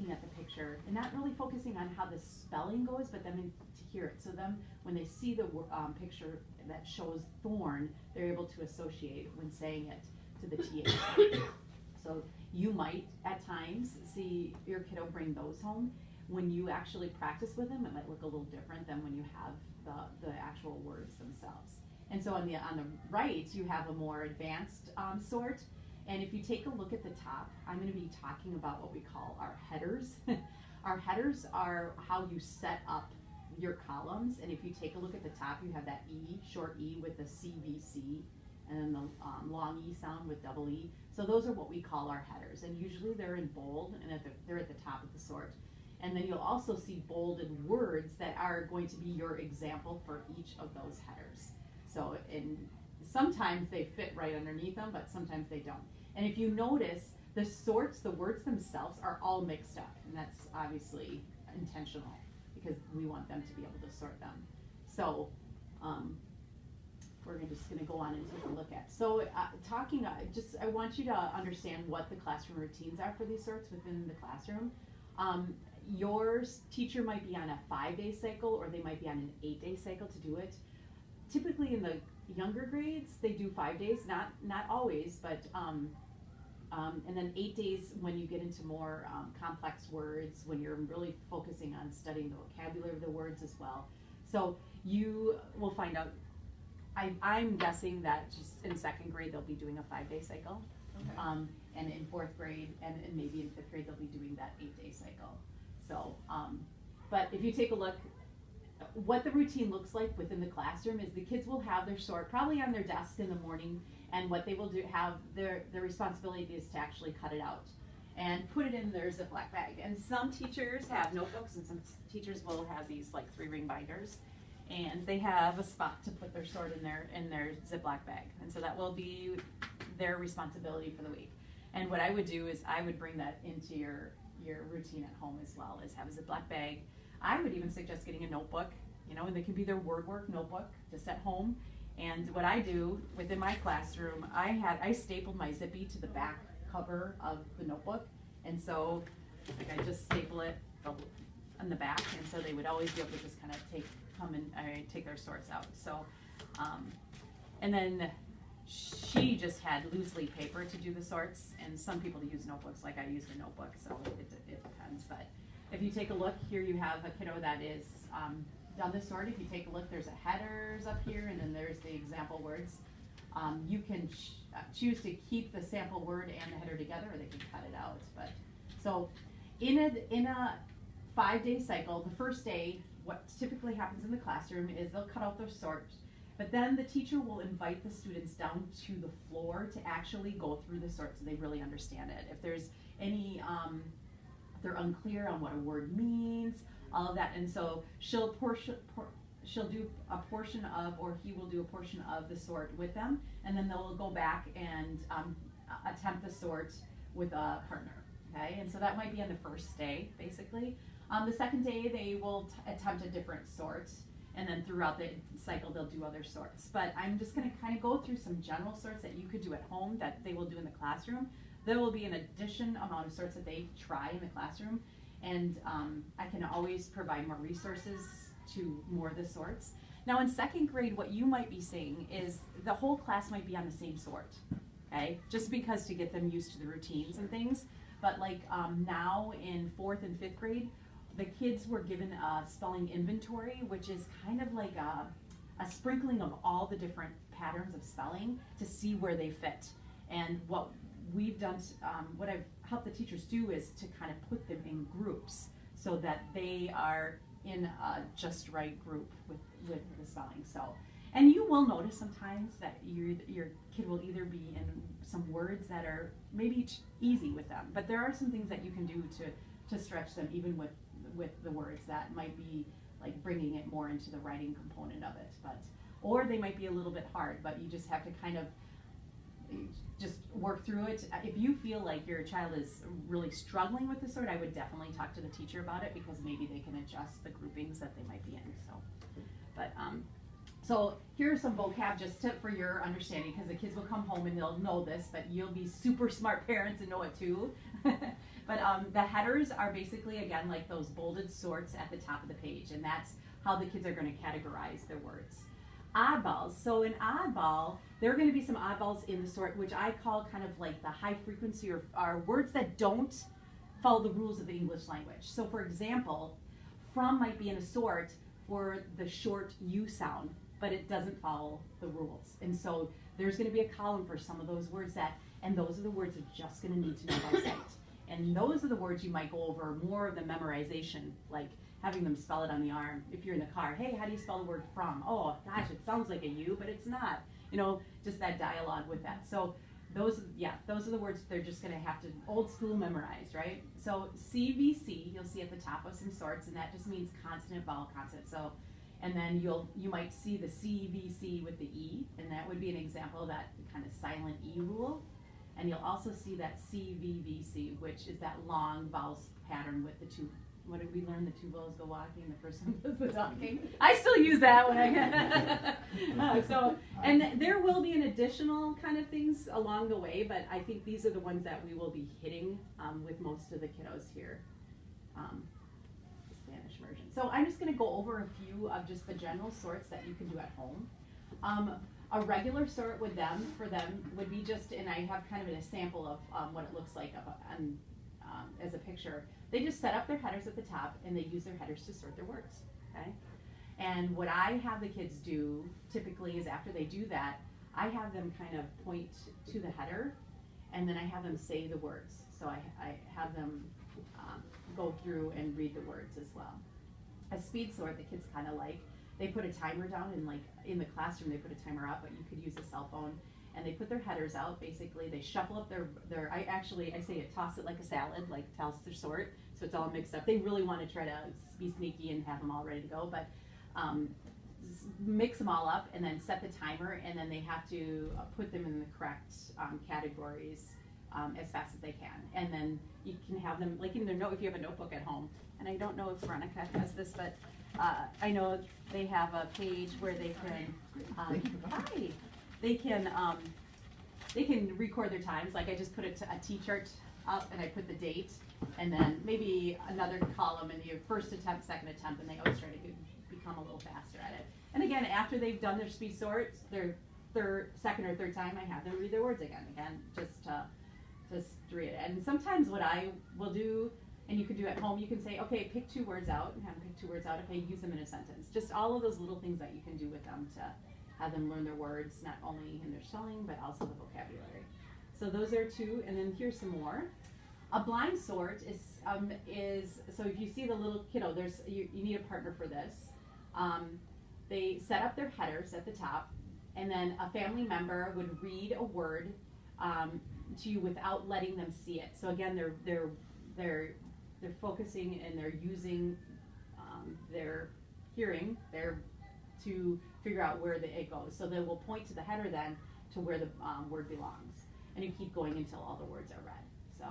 looking at the picture and not really focusing on how the spelling goes, but then to hear it. So then when they see the picture that shows thorn, they're able to associate when saying it to the TH. So you might at times see your kiddo bring those home. When you actually practice with them, it might look a little different than when you have the actual words themselves. And so on the right, you have a more advanced sort. And if you take a look at the top, I'm going to be talking about what we call our headers. Our headers are how you set up your columns. And if you take a look at the top, you have that E, short E with the CVC, and then the long E sound with double E. So those are what we call our headers. And usually they're in bold, and they're at the top of the sort. And then you'll also see bolded words that are going to be your example for each of those headers. So sometimes they fit right underneath them, but sometimes they don't. And if you notice, the sorts, the words themselves are all mixed up. And that's obviously intentional because we want them to be able to sort them. So we're just going to go on and take a look at. So I want you to understand what the classroom routines are for these sorts within the classroom. Your teacher might be on a 5-day cycle, or they might be on an 8-day cycle to do it. Typically in the younger grades, they do 5 days, not always, but and then 8 days when you get into more complex words, when you're really focusing on studying the vocabulary of the words as well. So you will find out, I'm guessing that just in 2nd grade they'll be doing a 5-day cycle. Okay. And in 4th grade and maybe in 5th grade they'll be doing that 8-day cycle. So, but if you take a look, what the routine looks like within the classroom is the kids will have their sort probably on their desk in the morning, and what they will do have their responsibility is to actually cut it out and put it in their Ziploc bag. And some teachers have notebooks, and some teachers will have these like 3-ring binders, and they have a spot to put their sort in their Ziploc bag, and so that will be their responsibility for the week. And what I would do is I would bring that into your routine at home as well, as have a Ziploc bag. I would even suggest getting a notebook, and it can be their word work notebook just at home. And what I do within my classroom, I stapled my Zippy to the back cover of the notebook, and so I just staple it on the back, and so they would always be able to just kind of take their sorts out. So, and then she just had loose leaf paper to do the sorts, and some people use notebooks, like I used a notebook, so it depends. But if you take a look, here you have a kiddo that is done the sort. If you take a look, there's a headers up here, and then there's the example words. You can choose to keep the sample word and the header together, or they can cut it out. But so in a 5-day cycle, the first day, what typically happens in the classroom is they'll cut out their sort, but then the teacher will invite the students down to the floor to actually go through the sort so they really understand it. If there's any, if they're unclear on what a word means, all of that, and so she'll do a portion of, or he will do a portion of the sort with them, and then they'll go back and attempt the sort with a partner, okay? And so that might be on the first day, basically. The second day, they will attempt a different sort, and then throughout the cycle, they'll do other sorts. But I'm just gonna kind of go through some general sorts that you could do at home that they will do in the classroom. There will be an addition amount of sorts that they try in the classroom, and I can always provide more resources to more of the sorts. Now in 2nd grade, what you might be seeing is the whole class might be on the same sort, okay? Just because to get them used to the routines and things. But like now in 4th and 5th grade, the kids were given a spelling inventory, which is kind of like a sprinkling of all the different patterns of spelling to see where they fit. And what we've done, what I've helped the teachers do is to kind of put them in groups so that they are in a just right group with the spelling. So, and you will notice sometimes that your kid will either be in some words that are maybe easy with them, but there are some things that you can do to stretch them even with the words that might be like bringing it more into the writing component of it, or they might be a little bit hard, but you just have to kind of just work through it. If you feel like your child is really struggling with the sort, I would definitely talk to the teacher about it, because maybe they can adjust the groupings that they might be in. So, but So here are some vocab just for your understanding, because the kids will come home and they'll know this, but you'll be super smart parents and know it too. But the headers are basically, again, like those bolded sorts at the top of the page, and that's how the kids are going to categorize their words. Oddballs. So in oddball, there are going to be some oddballs in the sort, which I call kind of like the high frequency, or are words that don't follow the rules of the English language. So for example, from might be in a sort for the short U sound, but it doesn't follow the rules. And so there's going to be a column for some of those words and those are the words you're just going to need to know by sight. And those are the words you might go over more of the memorization, like having them spell it on the arm. If you're in the car, hey, how do you spell the word from? Oh gosh, it sounds like a U, but it's not. You know, just that dialogue with that. So those are the words they're just going to have to old school memorize, right? So CVC, you'll see at the top of some sorts, and that just means consonant, vowel, consonant. So, and then you might see the CVC with the E, and that would be an example of that kind of silent E rule. And you'll also see that CVVC, which is that long vowels pattern with the two. What did we learn? The two vowels go walking, and the first one does the talking. I still use that when I get. And there will be an additional kind of things along the way, but I think these are the ones that we will be hitting with most of the kiddos here. The Spanish version. So I'm just going to go over a few of just the general sorts that you can do at home. A regular sort with them, for them, would be just, and I have kind of an example of what it looks like as a picture. They just set up their headers at the top and they use their headers to sort their words, okay? And what I have the kids do typically is after they do that, I have them kind of point to the header and then I have them say the words. So I have them go through and read the words as well. A speed sort the kids kind of like. They put a timer down, and like in the classroom they put a timer up, but you could use a cell phone. And they put their headers out, basically. They shuffle up I say it, toss it like a salad, like toss their sort, so it's all mixed up. They really want to try to be sneaky and have them all ready to go, but mix them all up and then set the timer, and then they have to put them in the correct categories as fast as they can. And then you can have them, like in their note, if you have a notebook at home, and I don't know if Veronica has this, but I know they have a page where they can, they can record their times. Like I just put a T-chart up and I put the date and then maybe another column in your first attempt, second attempt, and they always try to become a little faster at it. And again, after they've done their speed sorts, their second or third time, I have them read their words again, just to read it. And sometimes what I will do, and you can do at home, you can say, okay, pick 2 words out, and have them pick 2 words out, okay, use them in a sentence. Just all of those little things that you can do with them to have them learn their words, not only in their spelling, but also the vocabulary. So those are 2, and then here's some more. A blind sort is so if you see the little kiddo, you need a partner for this. They set up their headers at the top, and then a family member would read a word to you without letting them see it. So again, they're focusing and they're using their hearing to figure out where it goes. So they will point to the header then to where the word belongs, and you keep going until all the words are read. So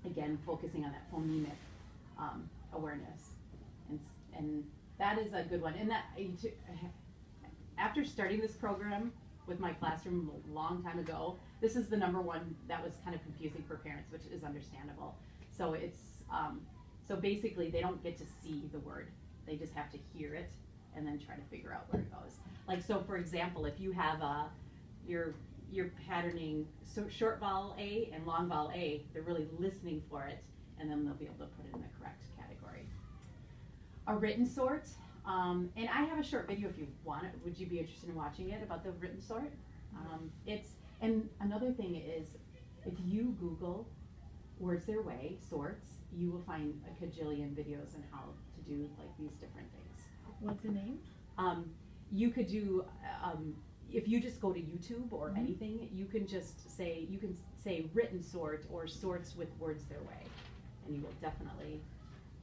again, focusing on that phonemic awareness, and that is a good one. And that after starting this program with my classroom a long time ago, this is the number one that was kind of confusing for parents, which is understandable. So it's so basically they don't get to see the word; they just have to hear it and then try to figure out where it goes. Like, so for example, if you have you're patterning short vowel A and long vowel A, they're really listening for it, and then they'll be able to put it in the correct category. A written sort, and I have a short video if you want it. Would you be interested in watching it about the written sort? And another thing is, if you Google words their way, sorts, you will find a cajillion videos on how to do like these different things. What's the name? You could do, if you just go to YouTube or anything, you can say written sort or sorts with words their way, and you will definitely,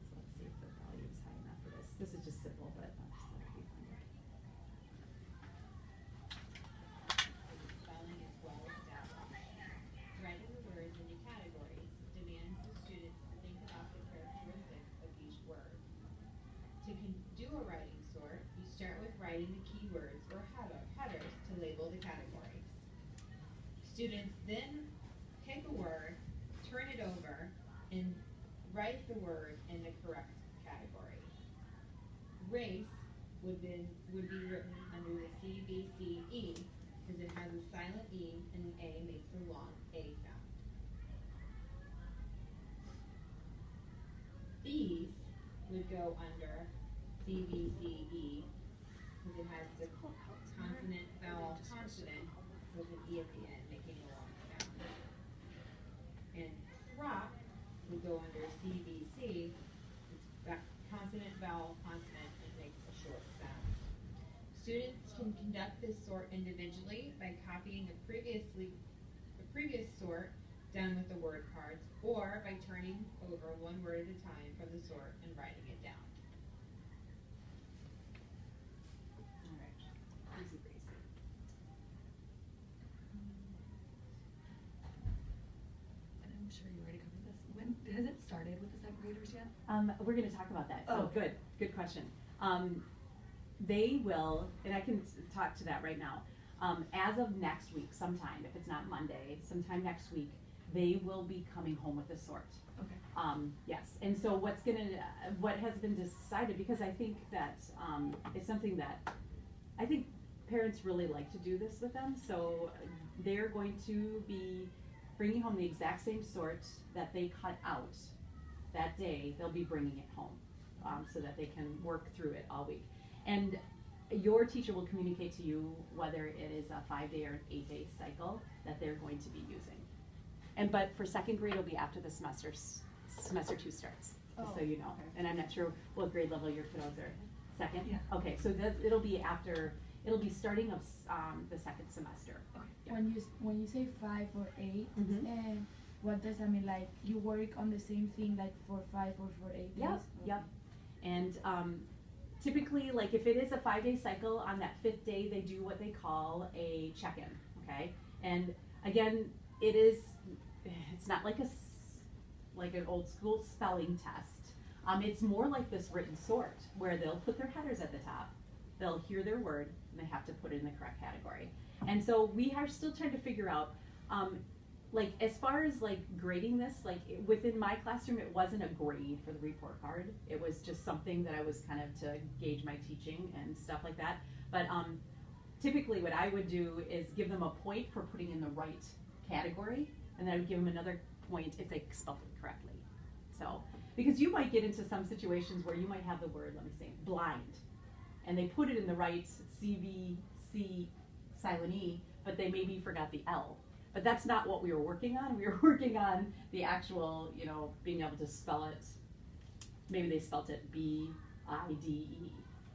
so let's see if the value is high enough for this. This is just simple, but I'll just let it be fun. Spelling is well established. Writing the words into categories demands the students to think about the characteristics of each word. To do a writing sort, you start with writing the keywords Students then pick a word, turn it over, and write the word in the correct category. Race would be written under the CBCE because it has a silent E and an A makes a long A sound. These would go under CBCE because it has the consonant, vowel, consonant with an E at the end making a long sound. And crop would go under CBC, it's consonant, vowel, consonant, and makes a short sound. Students can conduct this sort individually by copying the previous sort down with the word cards, or by turning over one word at a time from the sort and writing it down. All right, easy breezy. And I'm sure you already covered this. When has it started with the second graders yet? We're going to talk about that. Oh. So good question. They will, and I can talk to that right now. As of next week, sometime, if it's not Monday, sometime next week, they will be coming home with a sort. Okay. Yes, and so what has been decided, because I think that it's something that I think parents really like to do this with them, so they're going to be bringing home the exact same sort that they cut out that day. They'll be bringing it home so that they can work through it all week. And your teacher will communicate to you whether it is a 5-day or an 8-day cycle that they're going to be using. But for second grade, it'll be after the semester 2 starts, just so you know. Okay. And I'm not sure what grade level your kiddos are. Second? Yeah. Okay, so it'll be starting of the second semester. Okay. Yeah. When you say 5 or 8, Mhm. and what does that mean? Like you work on the same thing like for 5 or for 8 days? Yep, yep. And typically, like if it is a 5-day cycle, on that 5th day, they do what they call a check-in, okay? And again, it's not like an old school spelling test. It's more like this written sort, where they'll put their headers at the top, they'll hear their word, and they have to put it in the correct category. And so we are still trying to figure out, like as far as like grading this, like within my classroom, it wasn't a grade for the report card. It was just something that I was kind of to gauge my teaching and stuff like that. But typically what I would do is give them a point for putting in the right category, and then I would give them another point if they spelled it correctly. So, because you might get into some situations where you might have the word, let me say, blind, and they put it in the right CVC silent E, but they maybe forgot the L. But that's not what we were working on. We were working on the actual, being able to spell it. Maybe they spelt it B-I-D-E.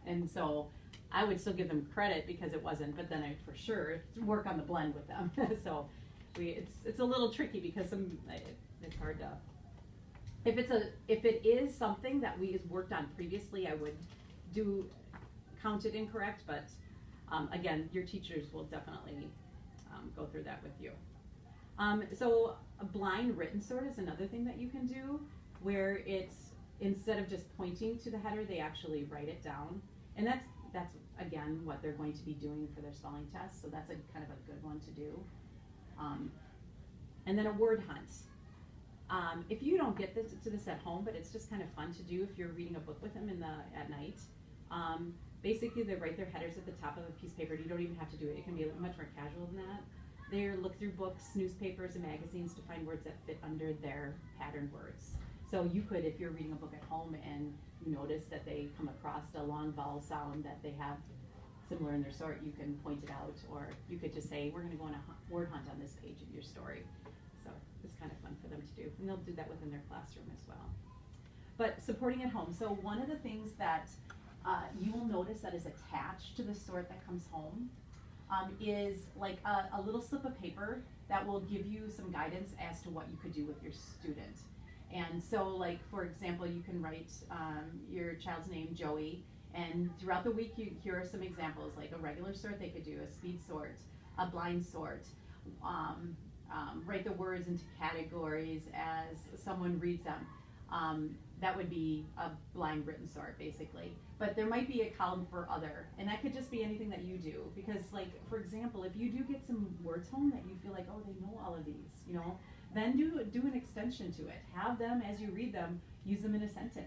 And so I would still give them credit because it wasn't, but then I'd for sure work on the blend with them. So it's a little tricky because it's hard to, if it is something that we worked on previously, I would count it incorrect, but again, your teachers will definitely go through that with you. So a blind written sort is another thing that you can do, where it's, instead of just pointing to the header, they actually write it down. And that's again what they're going to be doing for their spelling test, so that's a kind of a good one to do. And then a word hunt. If you don't get to this at home, but it's just kind of fun to do if you're reading a book with them at night. Basically, they write their headers at the top of a piece of paper. You don't even have to do it. It can be much more casual than that. They look through books, newspapers, and magazines to find words that fit under their patterned words. So you could, if you're reading a book at home and you notice that they come across a long vowel sound that they have similar in their sort, you can point it out, or you could just say, we're going to go on a word hunt on this page of your story. So it's kind of fun for them to do, and they'll do that within their classroom as well. But supporting at home. So one of the things that you will notice that is attached to the sort that comes home is like a little slip of paper that will give you some guidance as to what you could do with your student. And so, like, for example, you can write your child's name, Joey, and throughout the week, here are some examples, like a regular sort they could do, a speed sort, a blind sort, write the words into categories as someone reads them. that would be a blind written sort basically. But there might be a column for other, and that could just be anything that you do. Because like, for example, if you do get some words home that you feel like, oh, they know all of these, you know, then do an extension to it. Have them, as you read them, use them in a sentence.